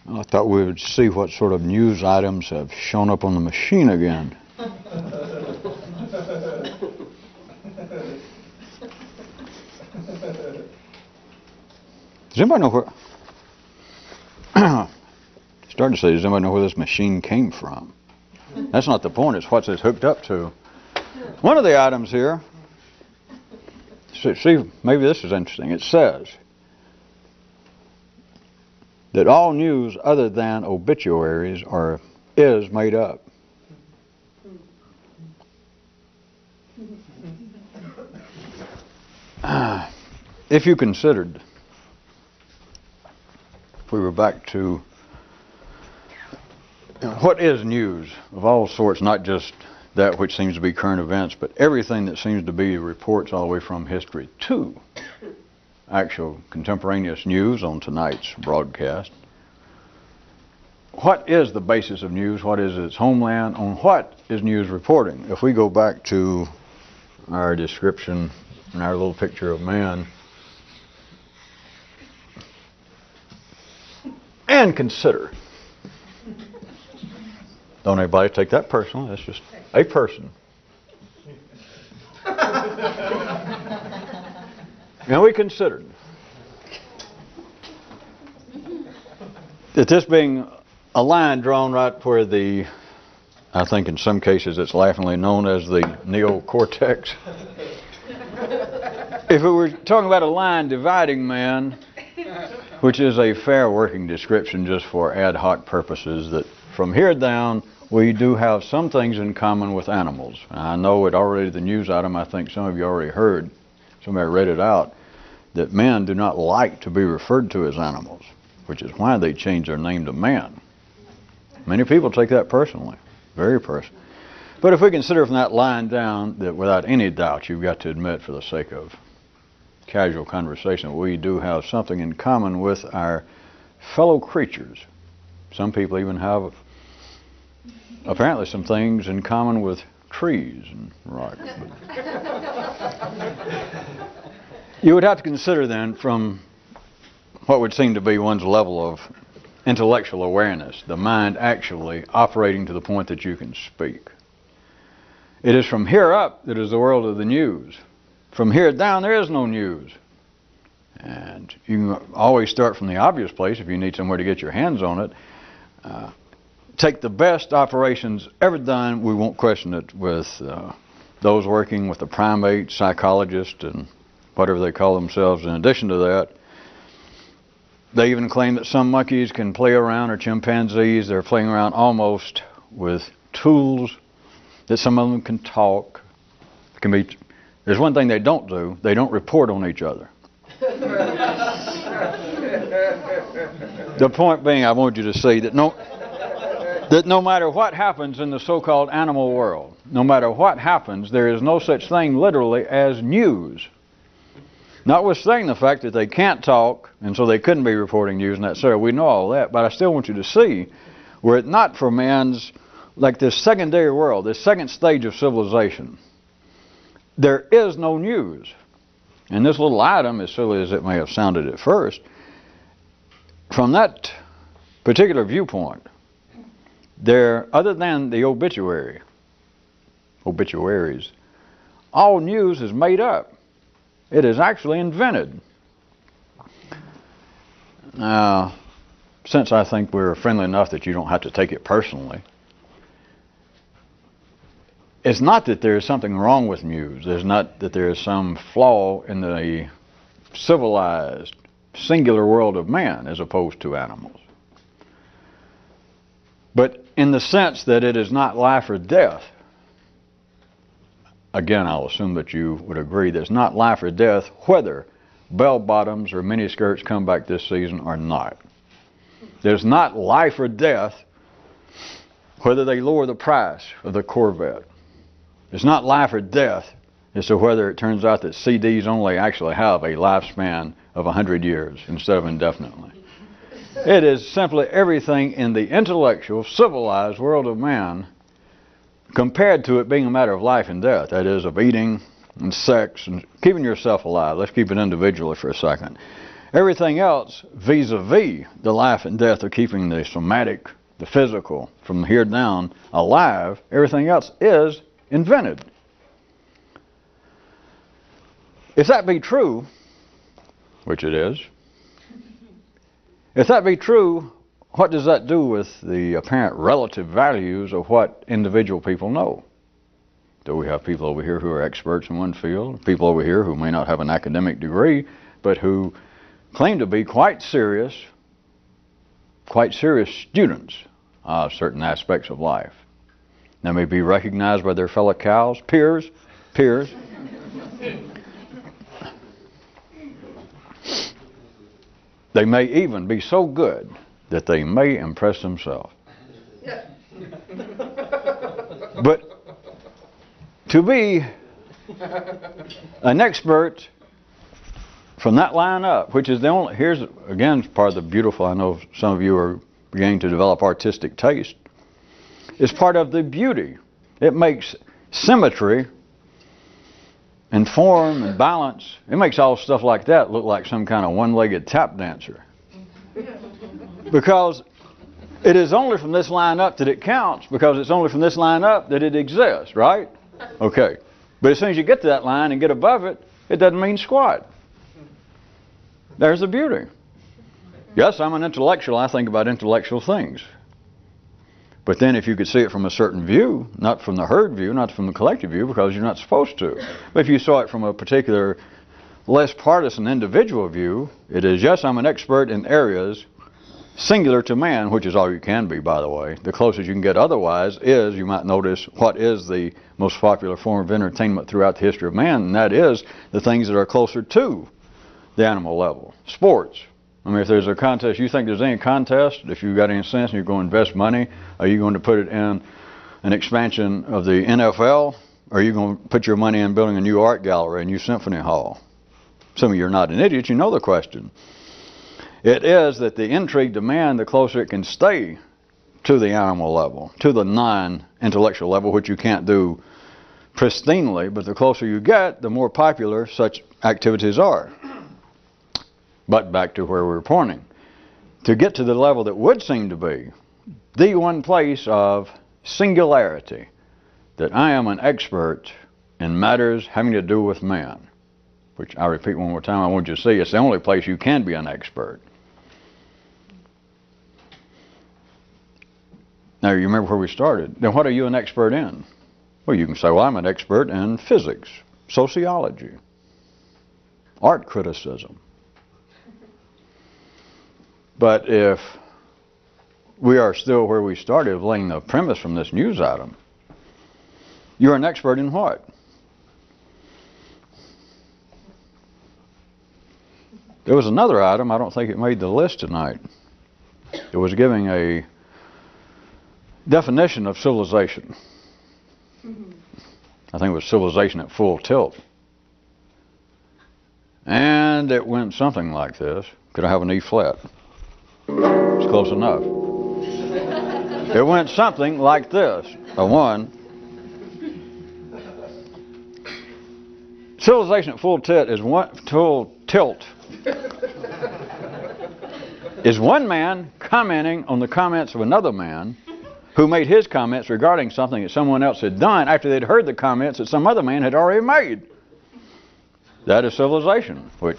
I thought we would see what sort of news items have shown up on the machine again. Does anybody know where... Started to say, does anybody know where this machine came from? That's not the point, it's what it's hooked up to. One of the items here, see, maybe this is interesting. It says that all news other than obituaries is made up. If you considered, if we were back to what is news of all sorts, not just that which seems to be current events, but everything that seems to be reports all the way from history to actual contemporaneous news on tonight's broadcast. What is the basis of news? What is its homeland? On what is news reporting? If we go back to our description and our little picture of man and consider. Don't anybody take that personal. That's just a person. And we considered that this being a line drawn right where I think in some cases it's laughingly known as the neocortex. If we were talking about a line dividing man, which is a fair working description just for ad hoc purposes, that from here down we do have some things in common with animals. I know it already, the news item, I think some of you already heard, somebody read it out, that men do not like to be referred to as animals, which is why they changed their name to man. Many people take that personally, very personally. But if we consider from that line down that without any doubt you've got to admit for the sake of casual conversation, we do have something in common with our fellow creatures. Some people even have apparently some things in common with trees and rocks. You would have to consider then from what would seem to be one's level of intellectual awareness, the mind actually operating to the point that you can speak. It is from here up that is the world of the news. From here down there is no news. And you can always start from the obvious place if you need somewhere to get your hands on it. Take the best operations ever done, we won't question it, with those working with the primate, psychologists, and whatever they call themselves. In addition to that, they even claim that some monkeys can play around, or chimpanzees, they're playing around almost with tools, that some of them can talk. There's one thing they don't do, they don't report on each other. The point being, I want you to see that no matter what happens in the so-called animal world, no matter what happens, there is no such thing literally as news. Notwithstanding the fact that they can't talk, and so they couldn't be reporting news and that sort of, we know all that, but I still want you to see, were it not for man's, like this secondary world, this second stage of civilization, there is no news. And this little item, as silly as it may have sounded at first, from that particular viewpoint, there, other than the obituaries, all news is made up. It is actually invented. Now, since I think we're friendly enough that you don't have to take it personally, it's not that there is something wrong with news. There's not that there is some flaw in the civilized, singular world of man as opposed to animals. But in the sense that it is not life or death, again, I'll assume that you would agree that it's not life or death whether bell-bottoms or miniskirts come back this season or not. There's not life or death whether they lower the price of the Corvette. It's not life or death as to whether it turns out that CDs only actually have a lifespan of 100 years instead of indefinitely. It is simply everything in the intellectual, civilized world of man compared to it being a matter of life and death, that is, of eating and sex and keeping yourself alive. Let's keep it individually for a second. Everything else vis-a-vis the life and death of keeping the somatic, the physical, from here down alive, everything else is invented. If that be true, which it is, if that be true, what does that do with the apparent relative values of what individual people know? Do we have people over here who are experts in one field, people over here who may not have an academic degree, but who claim to be quite serious students of certain aspects of life? They may be recognized by their fellow cows, peers. They may even be so good that they may impress themselves. But to be an expert from that line up, which is the only, here's again part of the beautiful, I know some of you are beginning to develop artistic taste, is part of the beauty. It makes symmetry and form and balance, it makes all stuff like that look like some kind of one-legged tap dancer. Because it is only from this line up that it counts, because it's only from this line up that it exists, right? Okay. But as soon as you get to that line and get above it, it doesn't mean squat. There's the beauty. Yes, I'm an intellectual. I think about intellectual things. But then if you could see it from a certain view, not from the herd view, not from the collective view, because you're not supposed to. But if you saw it from a particular, less partisan individual view, it is, yes, I'm an expert in areas singular to man, which is all you can be, by the way. The closest you can get otherwise is, you might notice, what is the most popular form of entertainment throughout the history of man, and that is the things that are closer to the animal level. Sports. I mean, if there's a contest, you think there's any contest, if you've got any sense and you're going to invest money, are you going to put it in an expansion of the NFL, or are you going to put your money in building a new art gallery, a new symphony hall? Some of you are not an idiot, you know the question. It is that the intrigue to man, the closer it can stay to the animal level, to the non-intellectual level, which you can't do pristinely, but the closer you get, the more popular such activities are. But back to where we were pointing. To get to the level that would seem to be the one place of singularity, that I am an expert in matters having to do with man, which I repeat one more time, I want you to see, it's the only place you can be an expert. Now, you remember where we started. Then what are you an expert in? Well, you can say, well, I'm an expert in physics, sociology, art criticism. But if we are still where we started, laying the premise from this news item, you're an expert in what? There was another item, I don't think it made the list tonight. It was giving a definition of civilization. I think it was civilization at full tilt. And it went something like this. Could I have an E flat? It's close enough. It went something like this. A 1. Civilization at full tilt is is one man commenting on the comments of another man who made his comments regarding something that someone else had done after they'd heard the comments that some other man had already made. That is civilization, which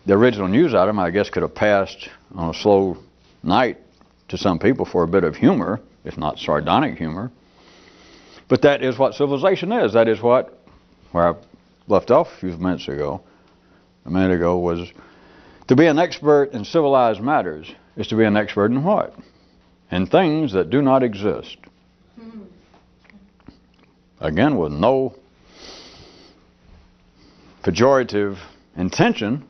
the original news item, I guess, could have passed on a slow night to some people for a bit of humor, if not sardonic humor. But that is what civilization is. That is what, where I left off a minute ago, was to be an expert in civilized matters is to be an expert in what? In things that do not exist. Again, with no pejorative intention,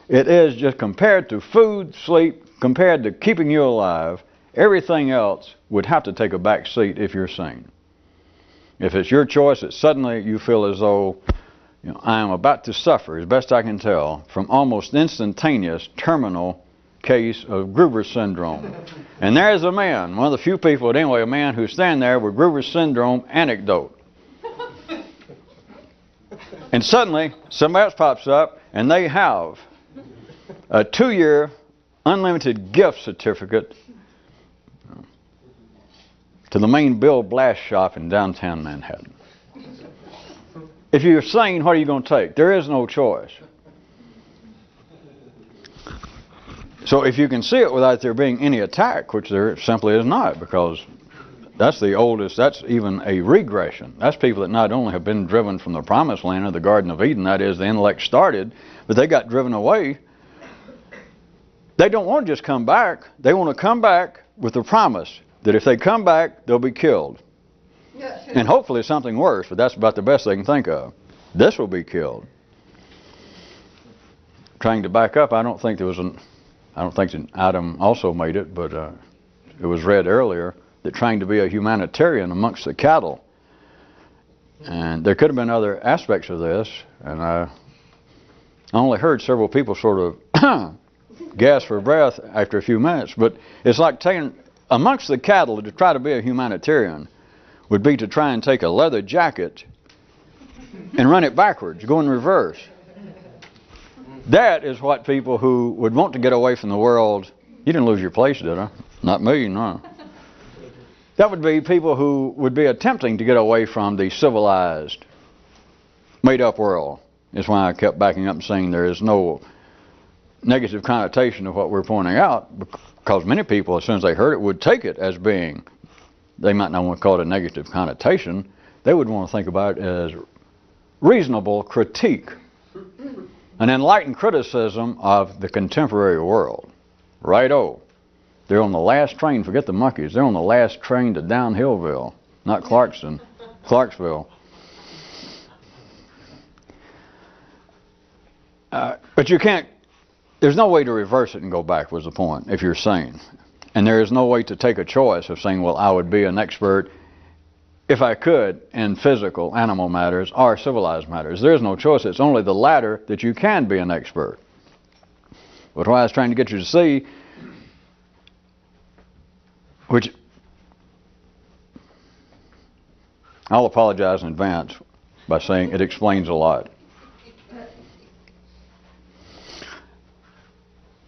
it is just compared to food, sleep, compared to keeping you alive, everything else would have to take a back seat if you're sane. If it's your choice that suddenly you feel as though, I am about to suffer, as best I can tell, from almost instantaneous terminal case of Gruber's syndrome. And there's a man, one of the few people, but anyway, a man who's standing there with Gruber's syndrome anecdote. And suddenly, somebody else pops up, and they have a 2-year unlimited gift certificate to the main Bill Blast shop in downtown Manhattan. If you're sane, what are you going to take? There is no choice. So if you can see it without there being any attack, which there simply is not, because that's the oldest, that's even a regression. That's people that not only have been driven from the promised land of the Garden of Eden, that is, the intellect started, but they got driven away. They don't want to just come back. They want to come back with the promise that if they come back, they'll be killed. And hopefully something worse, but that's about the best they can think of. This will be killed. Trying to back up, I don't think that Adam also made it, but it was read earlier that trying to be a humanitarian amongst the cattle. And there could have been other aspects of this, and I only heard several people sort of gasp for breath after a few minutes, but it's like taking, amongst the cattle, to try to be a humanitarian would be to try and take a leather jacket and run it backwards, go in reverse. That is what people who would want to get away from the world, you didn't lose your place, did I? Not me, no. That would be people who would be attempting to get away from the civilized, made-up world. That's why I kept backing up and saying there is no negative connotation of what we're pointing out, because many people, as soon as they heard it, would take it as being, they might not want to call it a negative connotation, they would want to think about it as reasonable critique, an enlightened criticism of the contemporary world. Right-o. They're on the last train, forget the monkeys, they're on the last train to Downhillville, not Clarksville. But you can't, there's no way to reverse it and go back, was the point, if you're sane. And there is no way to take a choice of saying, well, I would be an expert if I could in physical animal matters or civilized matters. There is no choice. It's only the latter that you can be an expert. But what I was trying to get you to see, which I'll apologize in advance by saying it explains a lot,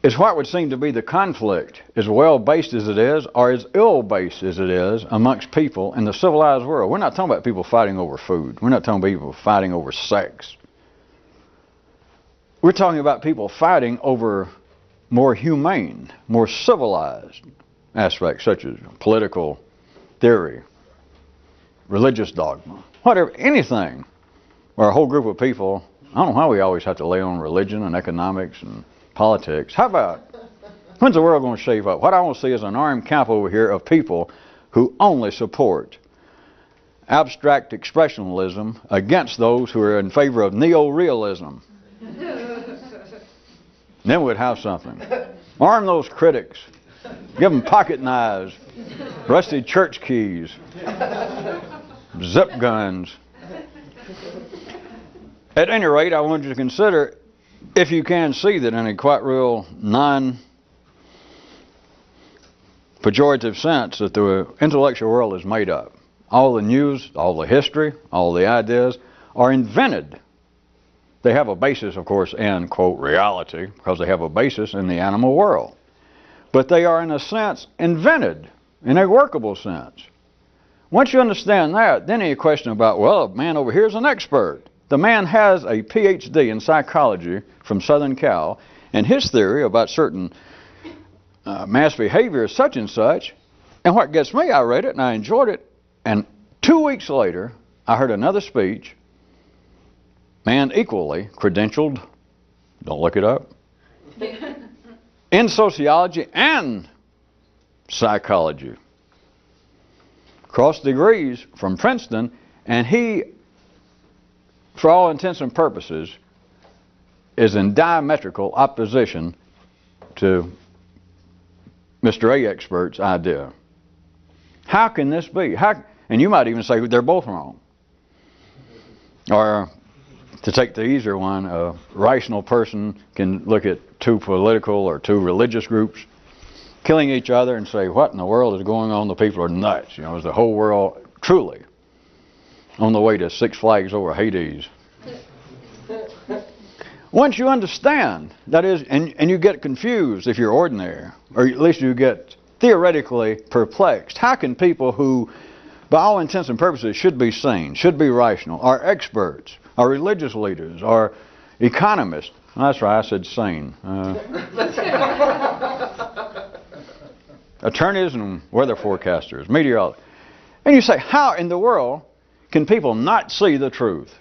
is what would seem to be the conflict, as well-based as it is, or as ill-based as it is, amongst people in the civilized world. We're not talking about people fighting over food. We're not talking about people fighting over sex. We're talking about people fighting over more humane, more civilized aspects, such as political theory, religious dogma, whatever, anything, where a whole group of people, I don't know why we always have to lay on religion and economics and politics. How about, when's the world going to shave up? What I want to see is an armed camp over here of people who only support abstract expressionism against those who are in favor of neo-realism. Then we'd have something. Arm those critics. Give them pocket knives, rusty church keys, zip guns. At any rate, I want you to consider, if you can see that in a quite real non-pejorative sense, that the intellectual world is made up. All the news, all the history, all the ideas are invented. They have a basis, of course, in, quote, reality, because they have a basis in the animal world. But they are, in a sense, invented, in a workable sense. Once you understand that, then any question about, well, the man over here is an expert. The man has a PhD in psychology from Southern Cal, and his theory about certain mass behavior is such and such. And what gets me, I read it and I enjoyed it, and 2 weeks later, I heard another speech, man equally credentialed, don't look it up, in sociology and psychology. Cross degrees from Princeton, and he, for all intents and purposes, is in diametrical opposition to Mr. A expert's idea. How can this be? And you might even say they're both wrong. Or, to take the easier one, a rational person can look at two political or two religious groups killing each other and say, what in the world is going on? The people are nuts. You know, is the whole world truly on the way to Six Flags over Hades? Once you understand, that is, and you get confused if you're ordinary, or at least you get theoretically perplexed. How can people who, by all intents and purposes, should be sane, should be rational, are experts, are religious leaders, are economists? That's right, I said sane. Attorneys and weather forecasters, meteorologists. And you say, how in the world can people not see the truth?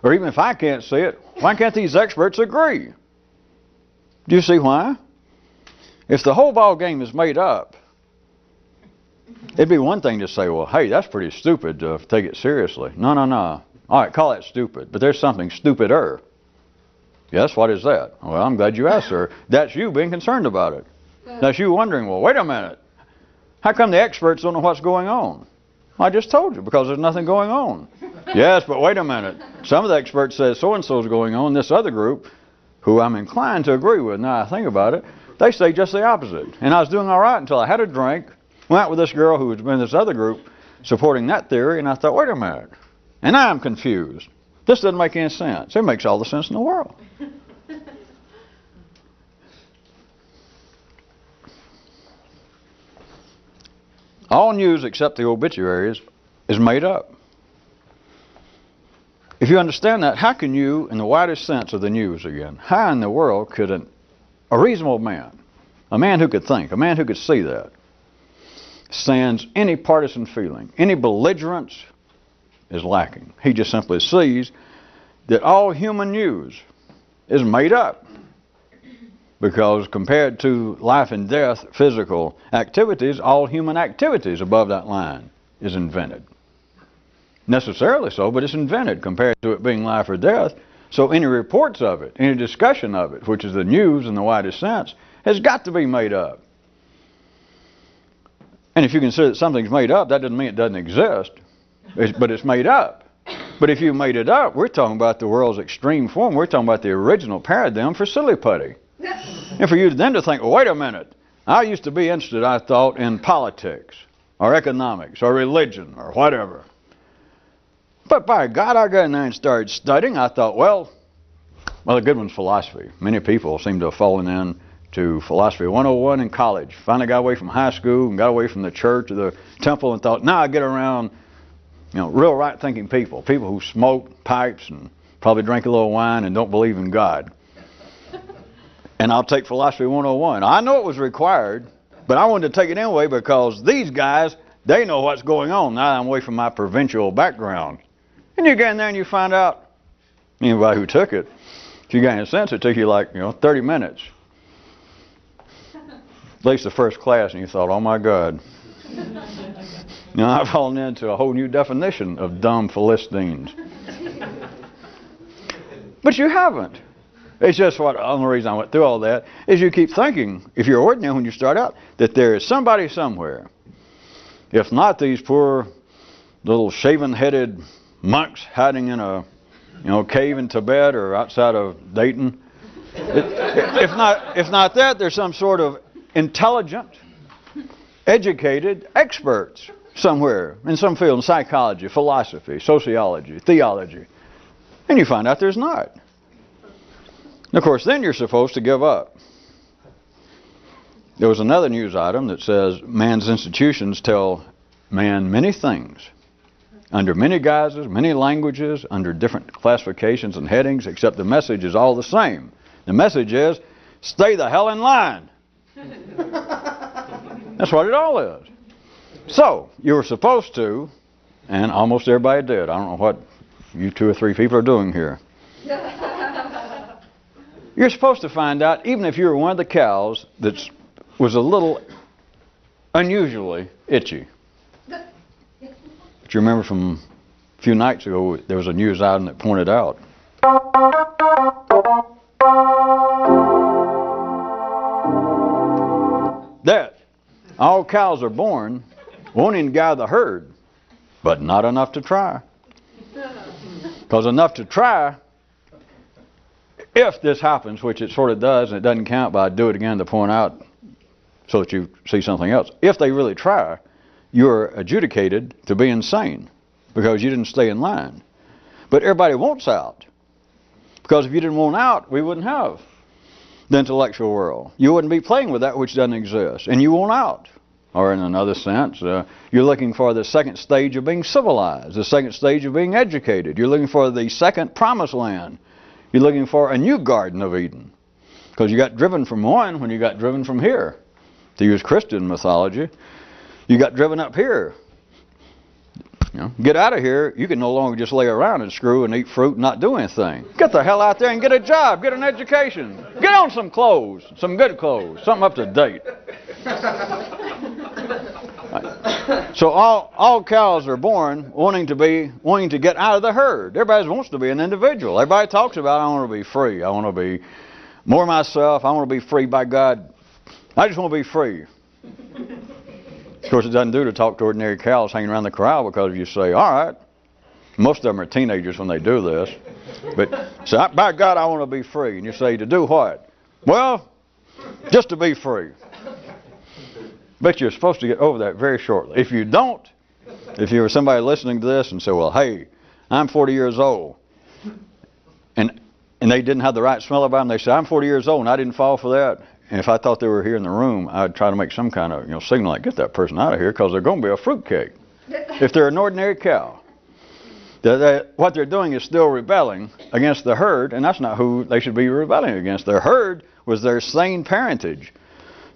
Or even if I can't see it, why can't these experts agree? Do you see why? If the whole ball game is made up, it'd be one thing to say, well, hey, that's pretty stupid to take it seriously. No. All right, call it stupid, but there's something stupider. Yes, what is that? Well, I'm glad you asked, sir. That's you being concerned about it. That's you wondering, well, wait a minute. How come the experts don't know what's going on? I just told you, because there's nothing going on. Yes, but wait a minute. Some of the experts say so-and-so is going on. This other group, who I'm inclined to agree with, now I think about it, they say just the opposite. And I was doing all right until I had a drink, went out with this girl who was in this other group supporting that theory, and I thought, wait a minute. And now I'm confused. This doesn't make any sense. It makes all the sense in the world. All news except the obituaries is made up. If you understand that, how can you, in the widest sense of the news again, how in the world could a reasonable man, a man who could think, a man who could see that, sans any partisan feeling, any belligerence is lacking. He just simply sees that all human news is made up. Because compared to life and death, physical activities, all human activities above that line is invented. Necessarily so, but it's invented compared to it being life or death. So any reports of it, any discussion of it, which is the news in the widest sense, has got to be made up. And if you consider that something's made up, that doesn't mean it doesn't exist, but it's made up. But if you made it up, we're talking about the world's extreme form. We're talking about the original paradigm for silly putty. And for you then to think, well, wait a minute, I used to be interested, I thought, in politics, or economics, or religion, or whatever. But by God, I got in there and started studying. I thought, well, the good one's philosophy. Many people seem to have fallen into philosophy 101 in college. Finally got away from high school and got away from the church or the temple and thought, now I get around, real right-thinking people who smoke pipes and probably drink a little wine and don't believe in God. And I'll take philosophy 101. I know it was required, but I wanted to take it anyway because these guys, they know what's going on. Now I'm away from my provincial background. And you get in there and you find out, anybody who took it, if you got any sense, it took you like, 30 minutes. At least the first class, and you thought, oh my God. I've fallen into a whole new definition of dumb Philistines. But you haven't. It's just the only reason I went through all that is you keep thinking, if you're ordinary when you start out, that there is somebody somewhere. If not these poor little shaven-headed monks hiding in a cave in Tibet or outside of Dayton. If not that, there's some sort of intelligent, educated experts somewhere in some field, in psychology, philosophy, sociology, theology. And you find out there's not. And of course, then you're supposed to give up. There was another news item that says man's institutions tell man many things, under many guises, many languages, under different classifications and headings, except the message is all the same. The message is, stay the hell in line. That's what it all is. So, you were supposed to, and almost everybody did. I don't know what you 2 or 3 people are doing here. You're supposed to find out, even if you were one of the cows that was a little unusually itchy. But you remember from a few nights ago, there was a news item that pointed out that all cows are born wanting to guide the herd, but not enough to try. Because enough to try, if this happens, which it sort of does, and it doesn't count, but I do it again to point out so that you see something else. If they really try, you're adjudicated to be insane because you didn't stay in line. But everybody wants out Because if you didn't want out, we wouldn't have the intellectual world. You wouldn't be playing with that which doesn't exist, and you want out. Or in another sense, you're looking for the second stage of being civilized, the second stage of being educated. You're looking for the second promised land. You're looking for a new Garden of Eden. Because you got driven from one when you got driven from here. To use Christian mythology, you got driven up here. You know, get out of here, you can no longer just lay around and screw and eat fruit and not do anything. Get the hell out there and get a job, get an education. Get on some clothes, some good clothes, something up to date. So all cows are born wanting to get out of the herd. Everybody wants to be an individual. Everybody talks about, I want to be free. I want to be more myself. I want to be free by God. I just want to be free. Of course, it doesn't do to talk to ordinary cows hanging around the corral, because if you say, all right, most of them are teenagers when they do this, but say, by God, I want to be free. And you say, to do what? Well, just to be free. But you're supposed to get over that very shortly. If you don't, if you were somebody listening to this and say, well, hey, I'm 40 years old, and they didn't have the right smell about them, they say, I'm 40 years old and I didn't fall for that. And if I thought they were here in the room, I'd try to make some kind of signal like, get that person out of here, because they're going to be a fruitcake. If they're an ordinary cow. What they're doing is still rebelling against the herd, and that's not who they should be rebelling against. Their herd was their sane parentage.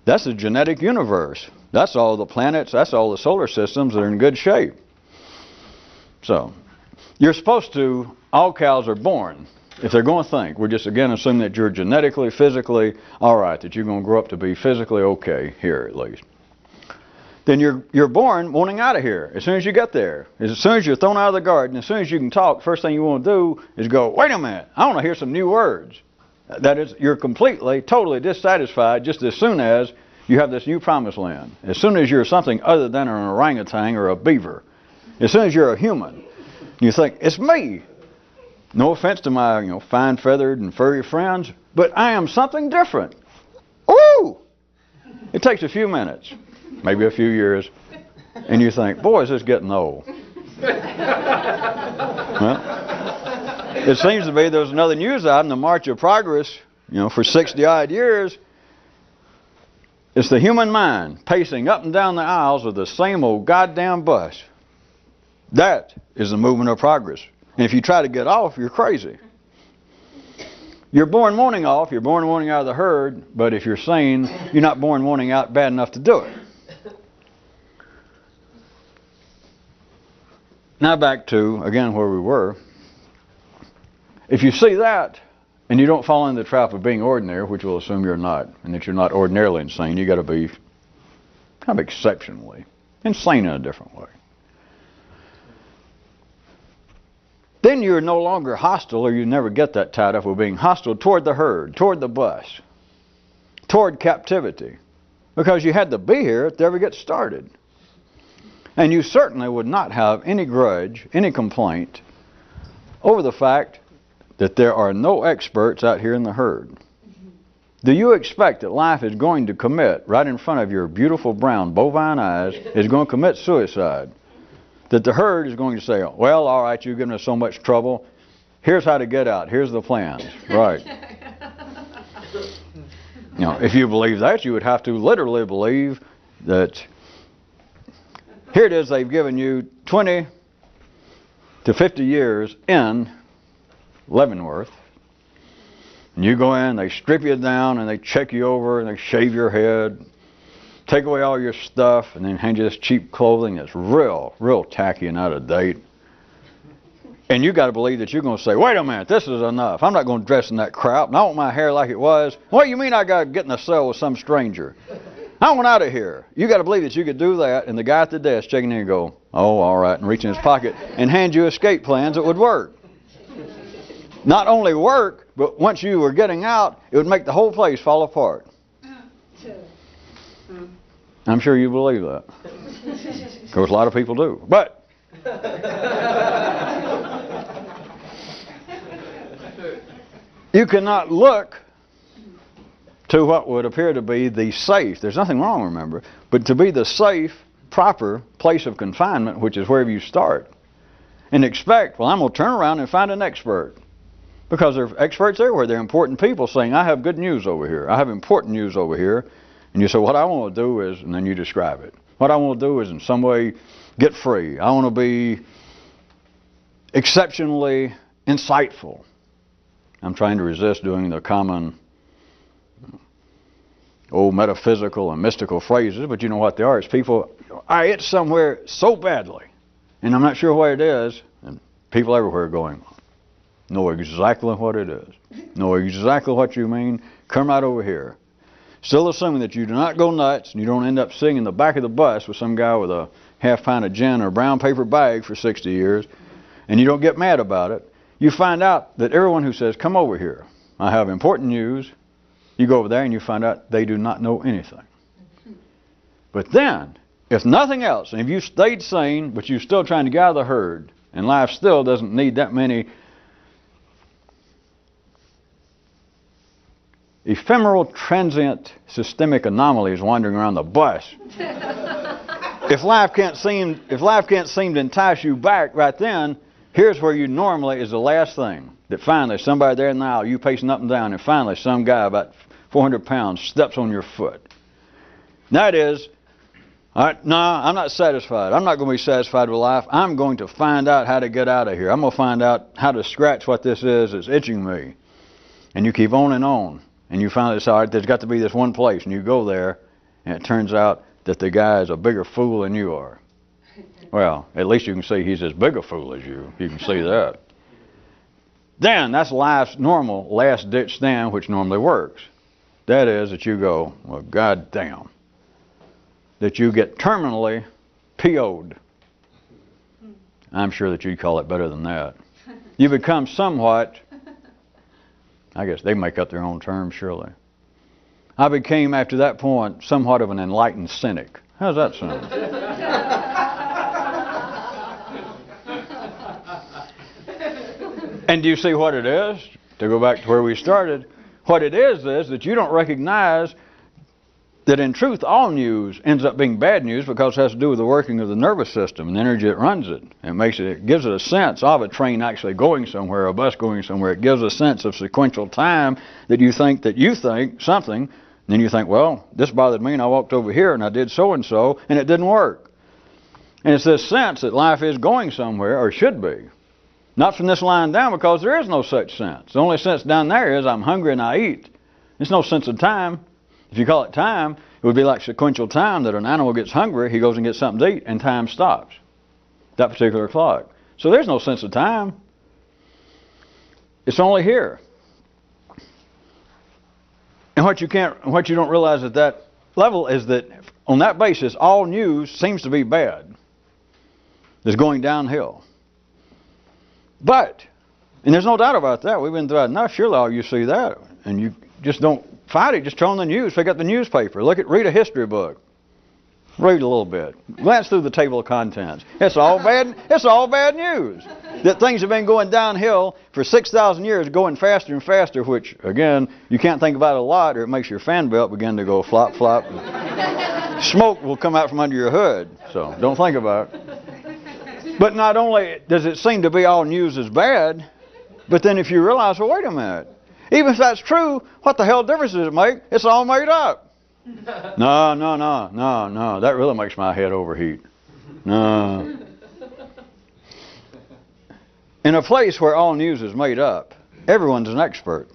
That's the genetic universe. That's all the planets, that's all the solar systems that are in good shape. So, you're supposed to, all cows are born. If they're going to think, we're just again assuming that you're genetically, physically, all right, that you're going to grow up to be physically okay here at least. Then you're born wanting out of here as soon as you get there. As soon as you're thrown out of the garden, as soon as you can talk, first thing you want to do is go, wait a minute, I want to hear some new words. That is, you're completely, totally dissatisfied just as soon as you have this new promised land. As soon as you're something other than an orangutan or a beaver. As soon as you're a human, you think, it's me. No offense to my fine-feathered and furry friends, but I am something different. Ooh! It takes a few minutes, maybe a few years, and you think, boy, is this getting old. Well, it seems to be there's another news item, the March of Progress, for 60-odd years. It's the human mind pacing up and down the aisles of the same old goddamn bus. That is the movement of progress. And if you try to get off, you're crazy. You're born wanting off, you're born wanting out of the herd, but if you're sane, you're not born wanting out bad enough to do it. Now back to, again, where we were. If you see that, and you don't fall into the trap of being ordinary, which will assume you're not, and that you're not ordinarily insane, you got to be kind of exceptionally insane in a different way. Then you're no longer hostile, or you never get that tied up with being hostile toward the herd, toward the bus, toward captivity. Because you had to be here to ever get started. And you certainly would not have any grudge, any complaint over the fact that there are no experts out here in the herd. Do you expect that life is going to commit, right in front of your beautiful brown bovine eyes, is going to commit suicide? That the herd is going to say, well, all right, you've given us so much trouble. Here's how to get out. Here's the plans. Right. If you believe that, you would have to literally believe that here it is, they've given you 20 to 50 years in Leavenworth. And you go in, they strip you down, and they check you over, and they shave your head, take away all your stuff, and then hand you this cheap clothing that's real tacky and out of date. And you got to believe that you're going to say, wait a minute, this is enough. I'm not going to dress in that crap, and I want my hair like it was. What do you mean I got to get in a cell with some stranger? I want out of here. You got to believe that you could do that, and the guy at the desk checking in and go, oh, all right, and reach in his pocket and hand you escape plans that would work. Not only work, but once you were getting out, it would make the whole place fall apart. I'm sure you believe that. Of course, a lot of people do. But you cannot look to what would appear to be the safe. There's nothing wrong, remember, but to be the safe, proper place of confinement, which is wherever you start, and expect, well, I'm going to turn around and find an expert. Because there are experts everywhere. There are important people saying, I have good news over here. I have important news over here. And you say, what I want to do is, and then you describe it. What I want to do is in some way get free. I want to be exceptionally insightful. I'm trying to resist doing the common old metaphysical and mystical phrases, but you know what they are. It's people, I hit somewhere so badly, and I'm not sure what it is, and people everywhere are going, know exactly what it is. Know exactly what you mean. Come right over here. Still assuming that you do not go nuts and you don't end up sitting in the back of the bus with some guy with a half pint of gin or a brown paper bag for 60 years, and you don't get mad about it. You find out that everyone who says, come over here, I have important news, you go over there and you find out they do not know anything. But then, if nothing else, and if you stayed sane, but you're still trying to get out of the herd, and life still doesn't need that many ephemeral, transient, systemic anomalies wandering around the bus. If life can't seem to entice you back right then, here's where you normally is the last thing. That finally somebody there in the aisle, you pacing up and down, and finally some guy about 400 pounds steps on your foot. That is, all right, no, I'm not satisfied. I'm not going to be satisfied with life. I'm going to find out how to get out of here. I'm going to find out how to scratch what this is that's itching me. And you keep on. And you finally decide, all right, there's got to be this one place. And you go there, and it turns out that the guy is a bigger fool than you are. Well, at least you can see he's as big a fool as you. You can see that. Then, that's life's normal last-ditch stand, which normally works. That is that you go, well, goddamn, that you get terminally PO'd. I'm sure that you'd call it better than that. You become somewhat, I guess they make up their own terms, surely. I became, after that point, somewhat of an enlightened cynic. How's that sound? And do you see what it is? To go back to where we started, what it is that you don't recognize that in truth all news ends up being bad news because it has to do with the working of the nervous system and the energy that runs it. It gives it a sense of a train actually going somewhere, a bus going somewhere. It gives a sense of sequential time that you think something, and then you think, well, this bothered me and I walked over here and I did so-and-so and it didn't work. And it's this sense that life is going somewhere, or should be. Not from this line down, because there is no such sense. The only sense down there is I'm hungry and I eat. There's no sense of time. If you call it time, it would be like sequential time, that an animal gets hungry, he goes and gets something to eat, and time stops. That particular clock. So there's no sense of time. It's only here. And what you don't realize at that level is that on that basis, all news seems to be bad. It's going downhill. But, and there's no doubt about that, we've been through that enough, surely all you see that, and you just don't fight it, just turn on the news, pick up the newspaper, read a history book, read a little bit, glance through the table of contents. It's all bad news. That things have been going downhill for 6,000 years, going faster and faster, which, again, you can't think about it a lot, or it makes your fan belt begin to go flop, flop. Smoke will come out from under your hood, so don't think about it. But not only does it seem to be all news is bad, but then if you realize, well, wait a minute. Even if that's true, what the hell difference does it make? It's all made up. No. That really makes my head overheat. No. In a place where all news is made up, everyone's an expert.